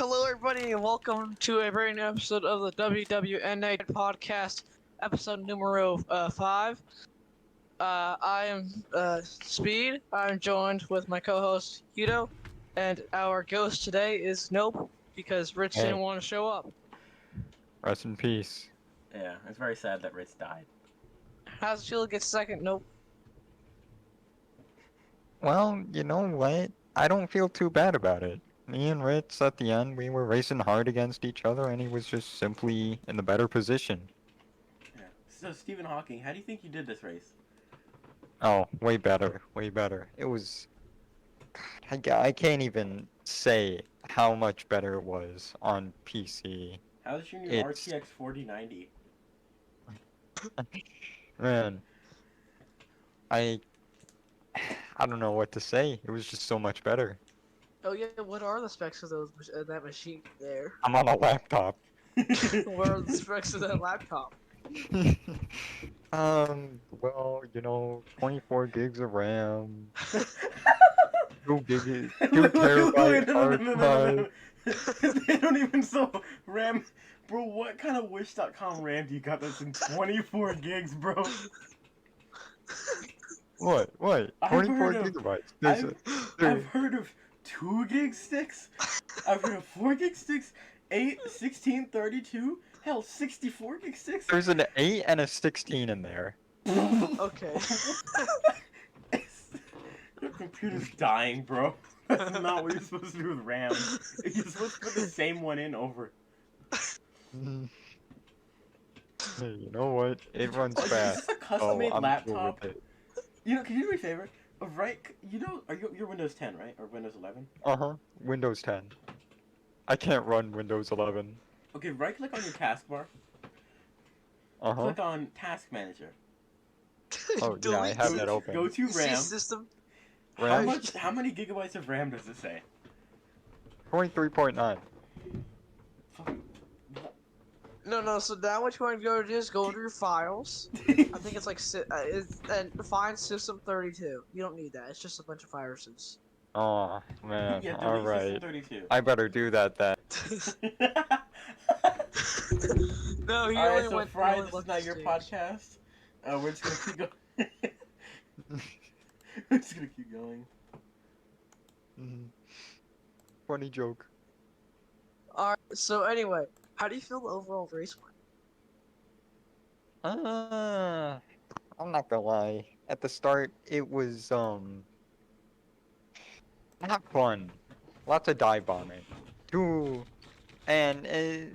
Hello, everybody, and welcome to a brand new episode of the WWNA Podcast, episode numero 5. I am Speed. I'm joined with my co-host Hito, and our ghost today is Nope, because Rich Hey, didn't want to show up. rest in peace. Yeah, it's very sad that Ritz died. How's it feel to get second? Nope. Well, you know what? I don't feel too bad about it. Me and Ritz at the end, we were racing hard against each other, and he was just simply in the better position. Yeah. So Stephen Hawking, how do you think you did this race? Oh, way better, way better. It was. I can't even say how much better it was on PC. How's your new It's. RTX 4090? Man, I. I don't know what to say. It was just so much better. Oh yeah, what are the specs of that machine there? I'm on a laptop. What are the specs of that laptop? Well, 24 gigs of RAM, 2 gig, 2 Wait, terabyte no, hard drive. They don't even sell RAM. Bro, what kind of Wish.com RAM do you got that's in 24 gigs, bro? What? I've 24 heard of- gigabytes. I've heard of 2 gig sticks. I've heard of 4 gig sticks, 8, 16, 32, hell, 64 gig sticks. There's an 8 and a 16 in there. Okay. Your computer's dying, bro. That's not what you're supposed to do with RAM. You're supposed to put the same one in over. Hey, you know what? It runs Is fast. this a custom-made I'm laptop? cool with it. Can you do me a favor? Right, you're Windows 10, right? Or Windows 11? Windows 10. I can't run Windows 11. Okay, right-click on your taskbar. Uh-huh. Click on Task Manager. Oh, yeah, I have that open. Go to RAM. System. RAM? How many gigabytes of RAM does it say? 23.9. Fucking- No. So now what you want to go to is go to your files. I think it's like and find System 32. You don't need that. It's just a bunch of viruses. Oh, man. Yeah, delete Alright. System 32. I better do that then. No, he Alright, only so went. Fry, he only this is left not the your stage. podcast. We're just gonna keep going. We're just gonna keep going. Funny joke. Alright. So anyway, how do you feel the overall race went? I'm not gonna lie. At the start, it was, not fun. Lots of dive bombing. And, it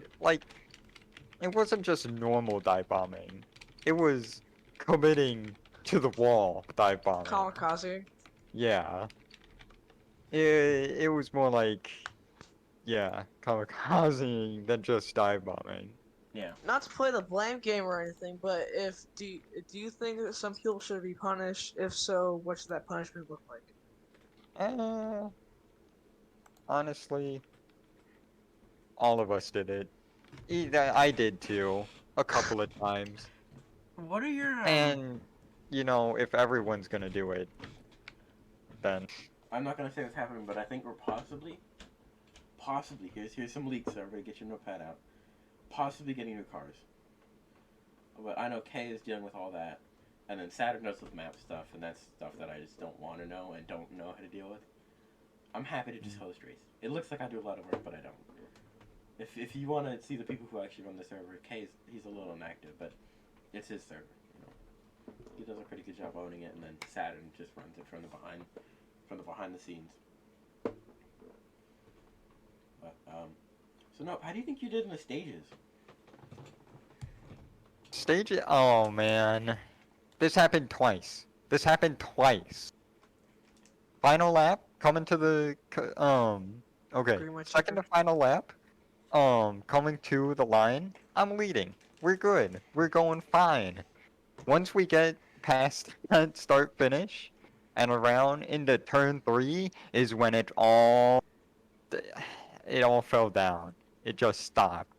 wasn't just normal dive bombing. It was committing to the wall dive bombing. Kamikaze. Yeah. It was more like, yeah, kamikaze than just dive bombing. Yeah. Not to play the blame game or anything, but do you think that some people should be punished? If so, what should that punishment look like? Honestly, all of us did it. I did too, a couple of times. What are your And, if everyone's gonna do it, then. I'm not gonna say what's happening, but I think we're possibly here's some leaks. So everybody, get your notepad out. Possibly getting new cars. But I know Kay is dealing with all that, and then Saturn knows with map stuff, and that's stuff that I just don't want to know and don't know how to deal with. I'm happy to just host race. It looks like I do a lot of work, but I don't. If you want to see the people who actually run the server, he's a little inactive, but it's his server. He does a pretty good job owning it, and then Saturn just runs it from the behind the scenes. But so no, how do you think you did in the stages? Oh man. This happened twice. Final lap, coming to the, okay. Pretty much Second to final lap, coming to the line, I'm leading. We're good. We're going fine. Once we get past that start finish, and around into turn 3 is when it all fell down. It just stopped.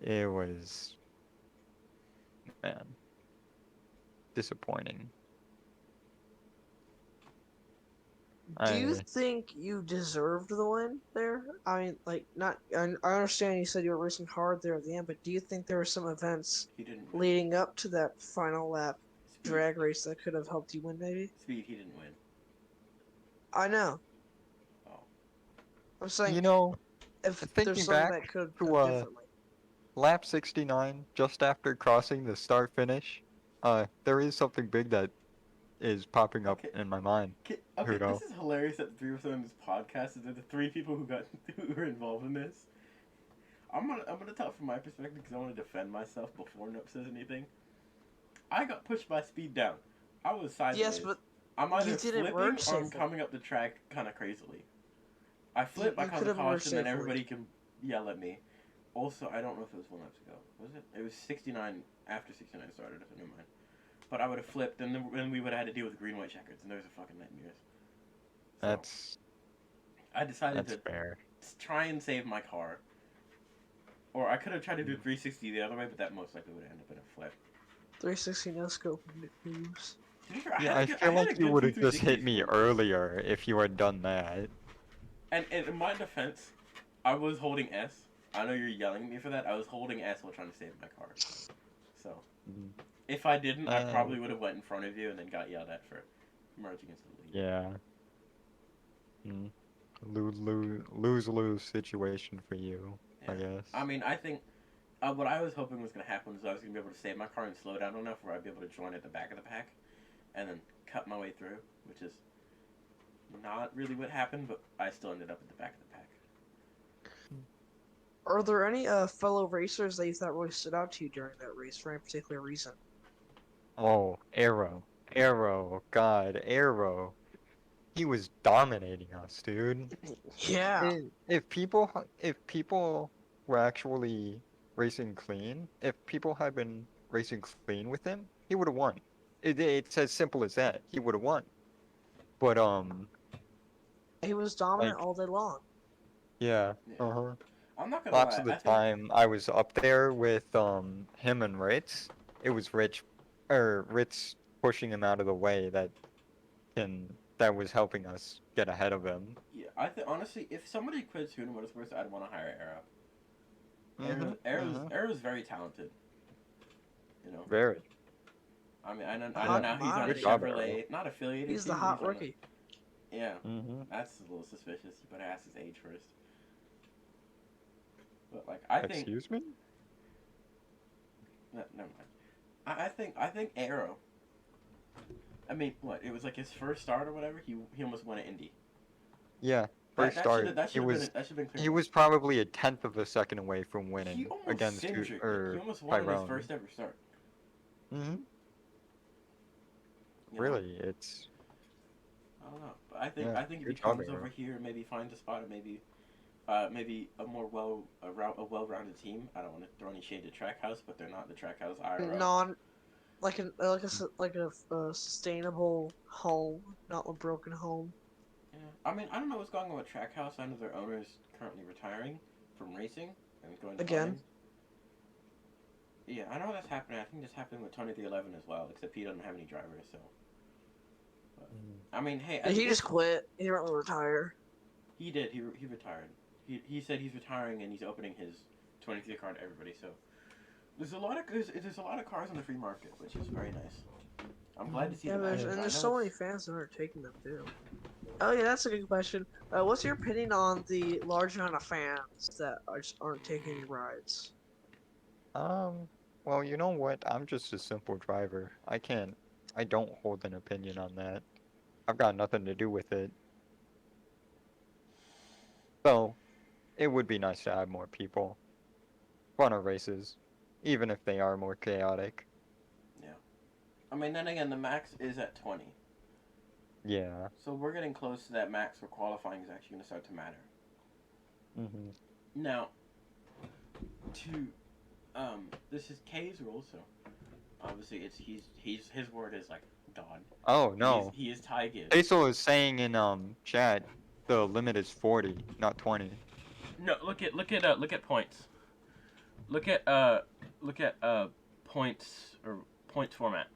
It was, man, disappointing. Do you I think you deserved the win there? I mean, like, not. I understand you said you were racing hard there at the end, but do you think there were some events He didn't win. leading up to that final lap Speed. drag race that could have helped you win, maybe? Speed. He didn't win. I know. Oh. I'm saying you know, if there's thinking something that back could have to done differently. lap 69, just after crossing the start finish, there is something big that is popping up Okay. in my mind. Okay. Hudo. This is hilarious that the three of us on this podcast are the three people who were involved in this. I'm gonna talk from my perspective because I want to defend myself before Nope says anything. I got pushed by Speed down. I was sideways. Yes, but I'm you either didn't flipping merge or I'm safely. coming up the track kind of crazily. I flip, I You cause could a have merged caution, then safely. everybody can yell at me. Also, I don't know if it was 1 lap ago. Was it? It was 69 after 69 started. So never mind. But I would have flipped, and then we would have had to deal with green white checkers, and there's a fucking nightmares. So That's I decided that's to fair. try and save my car. Or I could have tried to do 360 the other way, but that most likely would end up in a flip. 360 no scope moves. To be fair, Yeah, I feel had a like you good would few have just hit 360s me for- earlier if you had done that. And in my defense, I was holding S. I know you're yelling at me for that. I was holding S while trying to save my car. So, Mhm. if I didn't, I probably would have went in front of you and then got yelled at for merging into the lead. Yeah. Mm. Lose situation for you, I guess. I mean, I think what I was hoping was going to happen was I was going to be able to save my car and slow down enough where I'd be able to join at the back of the pack and then cut my way through, which is not really what happened, but I still ended up at the back of the pack. Are there any fellow racers that you thought really stood out to you during that race for any particular reason? Oh, Arrow, God, Arrow. He was dominating us, dude. Yeah. If people were actually racing clean, if people had been racing clean with him, he would have won. It's as simple as that. He would have won. But He was dominant like all day long. yeah, Yeah. I'm not gonna lots lie. of the I think time I was up there with him and Ritz. It was Ritz pushing him out of the way that was helping us get ahead of him. yeah, honestly, if somebody quits Huda Motorsports, I'd want to hire Arrow. Arrow's very talented. You know. Very. I mean, I know Hot now he's on commodity. Chevrolet, not affiliated. He's the team, hot he's on a- rookie. Yeah, Mm-hmm. that's a little suspicious. You better ask his age first. But like, I think Excuse me? no, never mind. I think Arrow. I mean, what? It was like his first start or whatever. He almost won an Indy. Yeah, first start. That should have been clear. He was probably a tenth of a second away from He winning almost against singed it. or He almost won on his Tyrone. first ever start. Mm-hmm. You know? Really, it's I don't know, but I think if he good job, comes Arrow. over here and maybe finds a spot, or maybe a more well-rounded team. I don't want to throw any shade to Trackhouse, but they're not the Trackhouse IRL. Like a sustainable home, not a broken home. Yeah. I mean, I don't know what's going on with Trackhouse. I know their owner is currently retiring from racing and going to Again? farming. Yeah, I know that's happening. I think that's happening with Tony the 11 as well, except he doesn't have any drivers. So, but, I mean, hey, He just quit. He didn't really retire. He did. He retired. He said he's retiring and he's opening his 23 car to everybody. So there's a lot of cars on the free market, which is very nice. I'm glad to see. Yeah, them there's, added. and I there's know so many it's- fans that are taking them too. Oh yeah, that's a good question. What's your opinion on the large amount of fans that just aren't taking any rides? Well, you know what? I'm just a simple driver. I don't hold an opinion on that. I've got nothing to do with it. So, it would be nice to have more people run our races, even if they are more chaotic. I mean, then again, the max is at 20. Yeah. So we're getting close to that max where qualifying is actually going to start to matter. Mm-hmm. Now, this is K's rule, so obviously his word is like God. Oh, no. He is Ty Gibbs. Basil is saying in chat the limit is 40, not 20. No, look at points. Look at points or points format.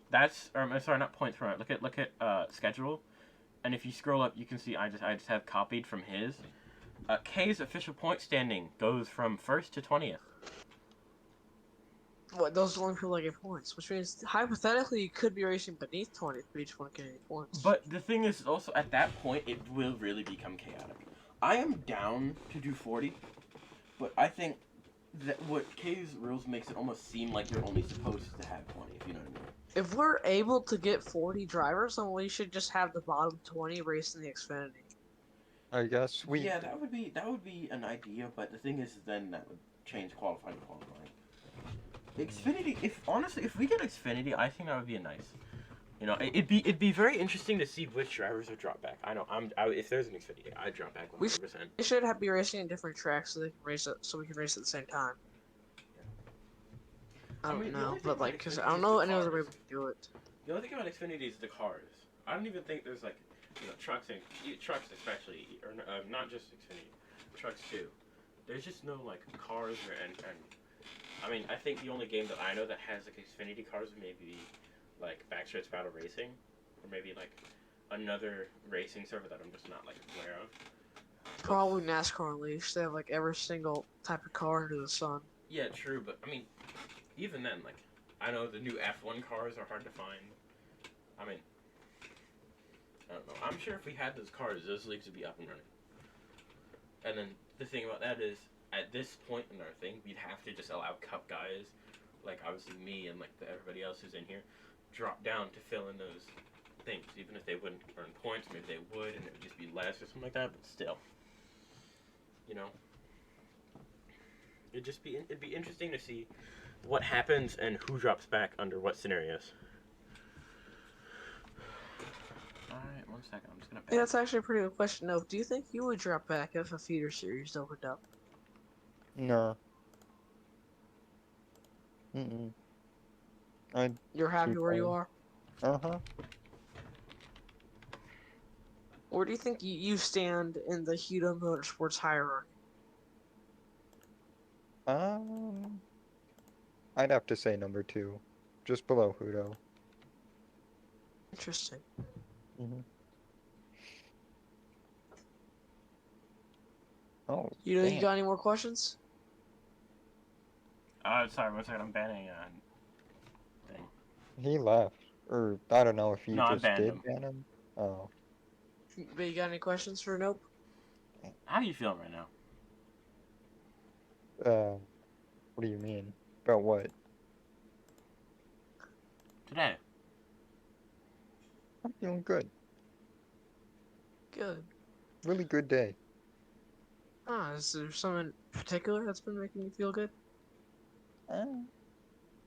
That's I'm sorry, not points format. Look at schedule. and if you scroll up, you can see I just have copied from his. K's official point standing goes from 1st to 20th. What, those are only people that get points, which means hypothetically you could be racing beneath 20th, but you just won't get any points. But the thing is, also at that point, it will really become chaotic. I am down to do 40, but I think that what K's rules makes it almost seem like you're only supposed to have 20, if you know what I mean. If we're able to get 40 drivers, then we should just have the bottom 20 racing the Xfinity. I guess we. Yeah, that would be an idea, but the thing is, then that would change qualifying to qualifying. Xfinity, if we get Xfinity, I think that would be a nice. You know, it'd be very interesting to see which drivers would drop back. I know if there's an Xfinity, I'd drop back 100%. We should be racing in different tracks so they can race it, so we can race at the same time. I don't know, but like, cause I don't know any other way we can do it. The only thing about Xfinity is the cars. I don't even think there's like, trucks especially, or not just Xfinity, trucks too. There's just no like cars and I mean, I think the only game that I know that has like Xfinity cars would maybe be like Backstreet's Battle Racing, or maybe like another racing server that I'm just not like aware of. Probably NASCAR Unleashed. They have like every single type of car under the sun. Yeah, true, but I mean, even then, like, I know the new F1 cars are hard to find. I mean, I don't know. I'm sure if we had those cars, those leagues would be up and running. And then the thing about that is, at this point in our thing, we'd have to just allow Cup guys, like obviously me and like everybody else who's in here, drop down to fill in those things. Even if they wouldn't earn points, maybe they would, and it would just be less or something like that. But still, you know, it'd be interesting to see what happens and who drops back under what scenarios. Alright, 1 second. I'm just gonna. Yeah, that's actually a pretty good question. No, do you think you would drop back if a feeder series opened up? No. You're happy where you are? Uh-huh. Where do you think you stand in the Hudo Motorsports hierarchy? I'd have to say number 2, just below Hudo. Interesting. Oh, You damn. got any more questions? Sorry, 1 second. I'm banning thing. He left. Or, I don't know if you No, I just banned did him. ban him. Oh. But you got any questions for Nope? How are you feeling right now? What do you mean? About what? Today. I'm feeling good. Good. Really good day. Is there something in particular that's been making you feel good?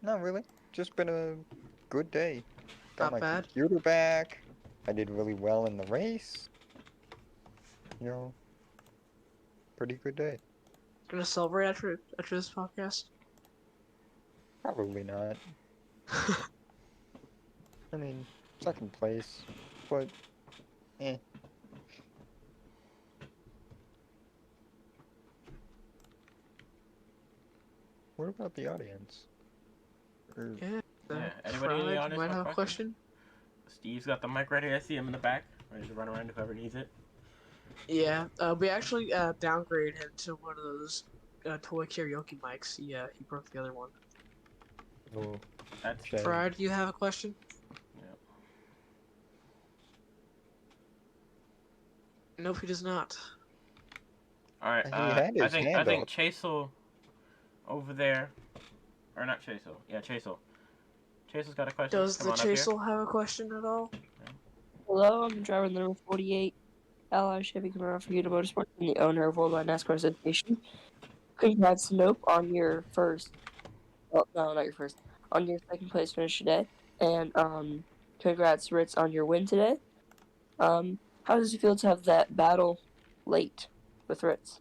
Not really. Just been a good day. Got Not my bad. computer back. I did really well in the race. You know, pretty good day. Gonna celebrate after this podcast? Probably not. I mean, second place, but eh. What about the audience? Or, Yeah. Anybody in the audience might have have a a question? Steve's got the mic right here. I see him in the back, ready to run around if whoever needs it. Yeah. We actually downgraded him to one of those toy karaoke mics. He broke the other one. oh, That's shame. Fried, do you have a question? Yep. Nope, he does not. All right. He had his I hand think up. Chase'll over there, or not Chase'll. Yeah, Chase'll. Chase'll got a question. Does Come the on up here. Chase'll have a question at all? Hello, I'm driver number 48, Ally Chevy Camaro for Hudo Motorsports and the owner of Worldwide NASCAR Association. Congrats, Nope, on your first. Well, no, not your first. On your second place finish today. And congrats, Ritz, on your win today. How does it feel to have that battle late with Ritz?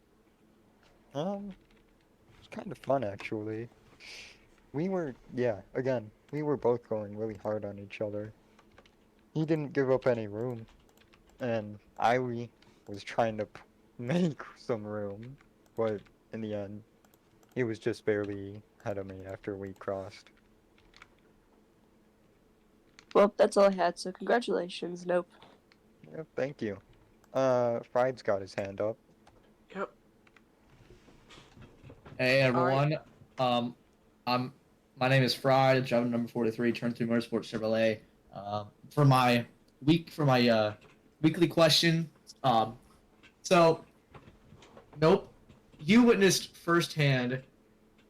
It's kind of fun actually. We were both going really hard on each other. He didn't give up any room, and I was trying to make some room, but in the end, he was just barely ahead of me after we crossed. Well, that's all I had, so congratulations, Nope. Yep, thank you. Fried's got his hand up. Yep. Hey All right. everyone, I'm my name is Fried, driver number 43, Turn 3 Motorsports Chevrolet. For my weekly question, so nope, you witnessed firsthand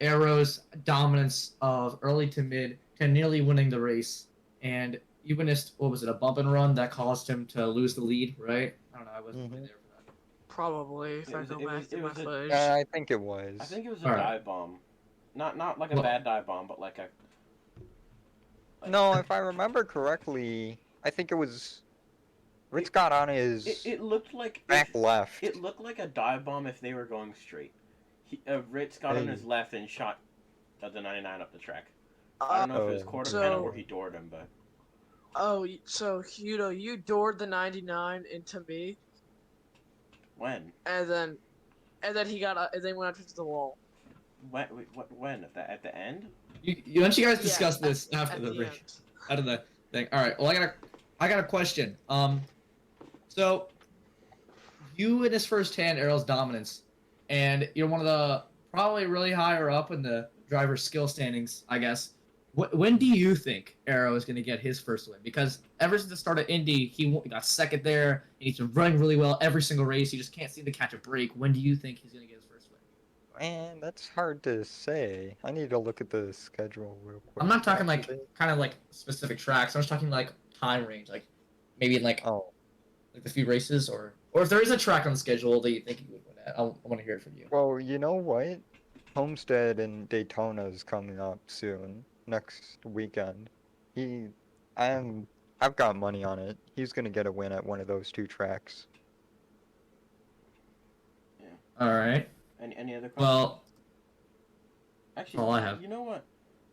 Arrow's dominance of early to mid to nearly winning the race, and you witnessed what was it, a bump and run that caused him to lose the lead, right? I don't know, I wasn't really Mhm. there for that. Probably if It I was- go it back was- to it my was a- footage. I think it I was. think it was a All right. dive bomb, not like a Well- bad dive bomb, but like a. No, if I remember correctly, I think it was. Ritz got on his It looked like back left. It looked like a dive bomb if they were going straight. Ritz got on Hey. his left and shot the 99 up the track. I don't know if it was Oh, quarter so- panel or he doored him, but So you doored the 99 into me, when? and then he got and then went up to the wall. When? At the end? You don't you guys Yeah, discuss this at after the race? end. Out of the thing. All right. Well, I got a question. So you witnessed firsthand Arrow's dominance, and you're one of the probably really higher up in the driver skill standings, I guess. When do you think Arrow is going to get his first win? Because ever since the start of Indy, he got second there, and he's been running really well every single race. He just can't seem to catch a break. When do you think he's going to get his first win? man, that's hard to say. I need to look at the schedule real quick. I'm not talking like actually. kind of like specific tracks. I'm just talking like time range, like maybe like Oh, the few races, or if there is a track on the schedule that you think you would win at. I want to hear it from you. well, you know what? Homestead and Daytona is coming up soon, next weekend. I've got money on it. He's gonna get a win at one of those two tracks. All right. Any other questions? Well, Actually, all I have. You know what?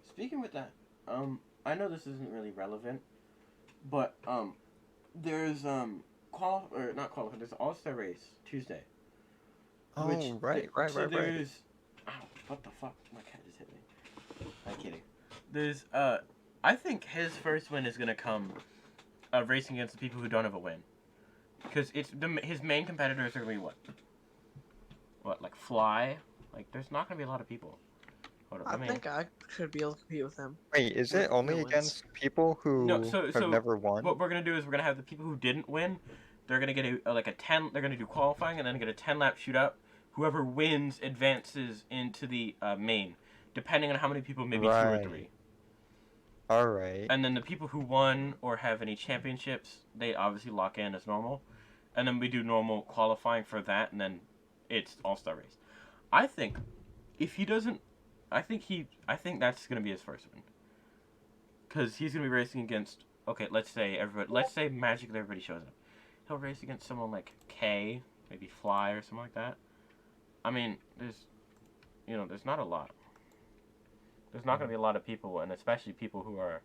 Speaking with that, I know this isn't really relevant, but there's not qualifying. There's an All-Star race Tuesday. Oh, which, right. So there's, ow, what the fuck? My cat just hit me. I'm kidding. There's I think his first win is gonna come, racing against the people who don't have a win, because his main competitors are gonna be what like Fly, like there's not gonna be a lot of people. Hold I up, think I should be able to compete with him. Wait, is it Who only wins? against people who No, so have never won? what we're gonna do is we're gonna have the people who didn't win. They're gonna get a 10. They're gonna do qualifying and then get a 10-lap shootout. Whoever wins advances into the main, depending on how many people, maybe 2 or Right. 3. All right. And then the people who won or have any championships, they obviously lock in as normal. And then we do normal qualifying for that, and then it's All-Star race. I think if he doesn't, I think that's gonna be his first win. Cause he's gonna be racing against, okay, let's say magically everybody shows up. He'll race against someone like K, maybe Fly or something like that. I mean, there's not a lot. There's not going to be a lot of people, and especially people who are,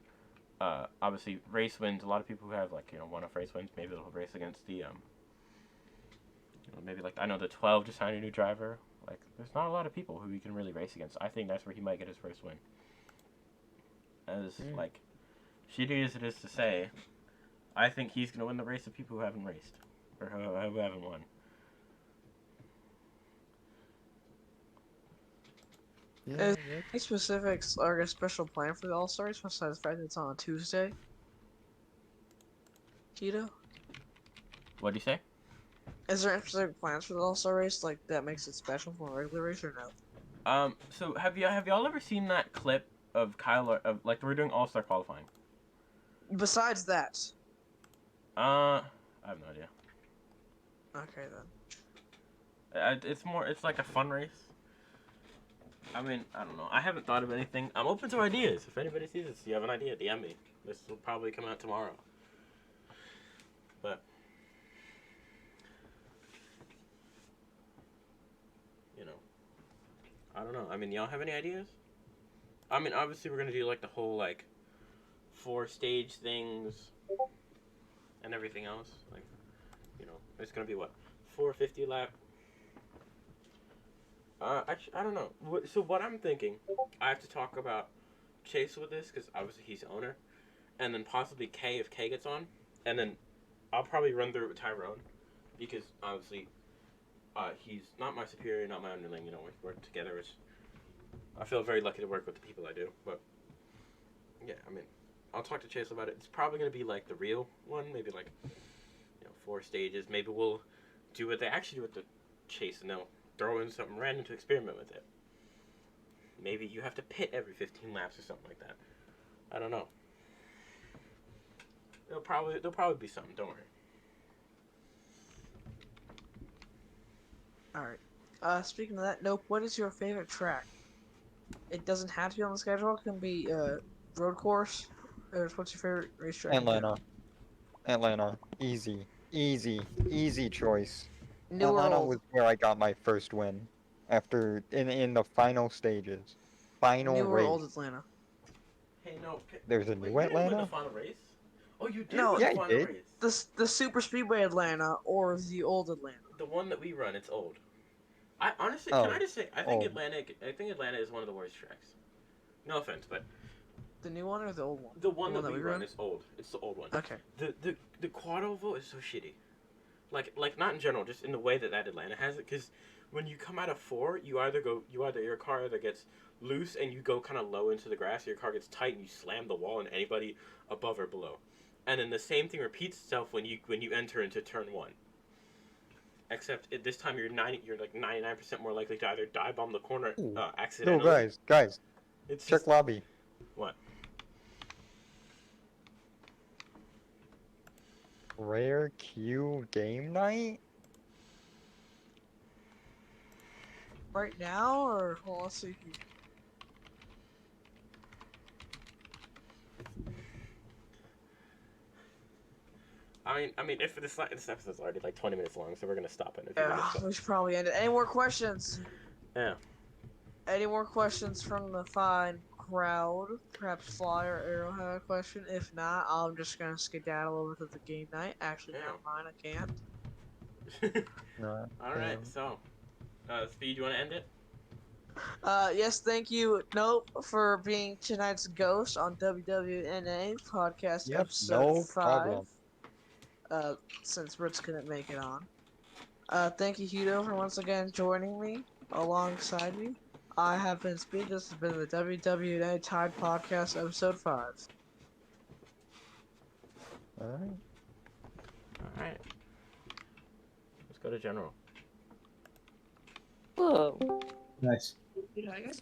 obviously, race wins. A lot of people who have, like, one-off race wins, maybe they'll race against the, maybe, like, I know the 12 just signed a new driver. Like, there's not a lot of people who he can really race against. I think that's where he might get his first win. As, like, shitty as it is to say, I think he's going to win the race of people who haven't raced, or who haven't won. Yeah, Is any specifics or a special plan for the All Stars besides the fact that it's on a Tuesday? Keto? What'd you say? Is there any specific plans for the All Star race like that makes it special from a regular race or no? So have y'all ever seen that clip of Kyle, of like we're doing All-Star qualifying? Besides that. I have no idea. Okay then. It's like a fun race. I mean, I don't know. I haven't thought of anything. I'm open to ideas. If anybody sees this, you have an idea, DM me. This will probably come out tomorrow. But, I don't know. I mean, y'all have any ideas? I mean, obviously we're gonna do like the whole like 4-stage things and everything else. Like, it's gonna be what 450 lap. Actually, I don't know. So what I'm thinking, I have to talk about Chase with this because obviously he's the owner, and then possibly K if K gets on, and then I'll probably run through it with Tyrone, because obviously, he's not my superior, not my underling. You know, we work together. I feel very lucky to work with the people I do. But yeah, I mean, I'll talk to Chase about it. It's probably gonna be like the real one, maybe like 4 stages. Maybe we'll do what they actually do with the Chase, and they'll throw in something random to experiment with it. Maybe you have to pit every 15 laps or something like that. I don't know. There'll probably be something. Don't worry. All right. Speaking of that, Nope. What is your favorite track? It doesn't have to be on the schedule. It can be road course. What's your favorite racetrack? Atlanta. Easy choice. New or Atlanta old? was where I got my first win after in the final stages. Final New or race. old Atlanta? Hey, no. There's a Wait, new you didn't win the Atlanta? final race? Oh, you did No, win yeah, the I final did. race. The Super Speedway Atlanta or the old Atlanta? The one that we run, it's old. I honestly, Oh, can I just say, I think old. Atlanta is one of the worst tracks. No offense, but The new one or the old one? the one that we we run is old. It's the old one. Okay. The quad oval is so shitty. Like not in general, just in the way that Atlanta has it. Because when you come out of 4, your car either gets loose and you go kind of low into the grass, or your car gets tight and you slam the wall and anybody above or below. And then the same thing repeats itself when you enter into turn 1. Except this time you're like 99% more likely to either dive bomb the corner No, accidentally. guys, It's check just, lobby. what? Rare Q game night? Right now, or well, let's see. I mean, if this episode's already like 20 minutes long, so we're gonna stop in a few Yeah, minutes. we should probably end it. Any more questions? Yeah. Any more questions from the fine crowd? Perhaps Fly or Arrow have a question. If not, I'm just gonna skedaddle over to the game night. Actually, Yeah. never mind, I can't. No. All right. So, Speed, you want to end it? Yes, thank you, Nope, for being tonight's ghost on WWNA Podcast Yep, episode no 5. problem. Since Ritz couldn't make it on. Thank you, Hudo, for once again joining me alongside me. I have been Speed. This has been the WWNA Tide Podcast, episode 5. Alright. All right. Let's go to general. Whoa. Nice. Dude, I guess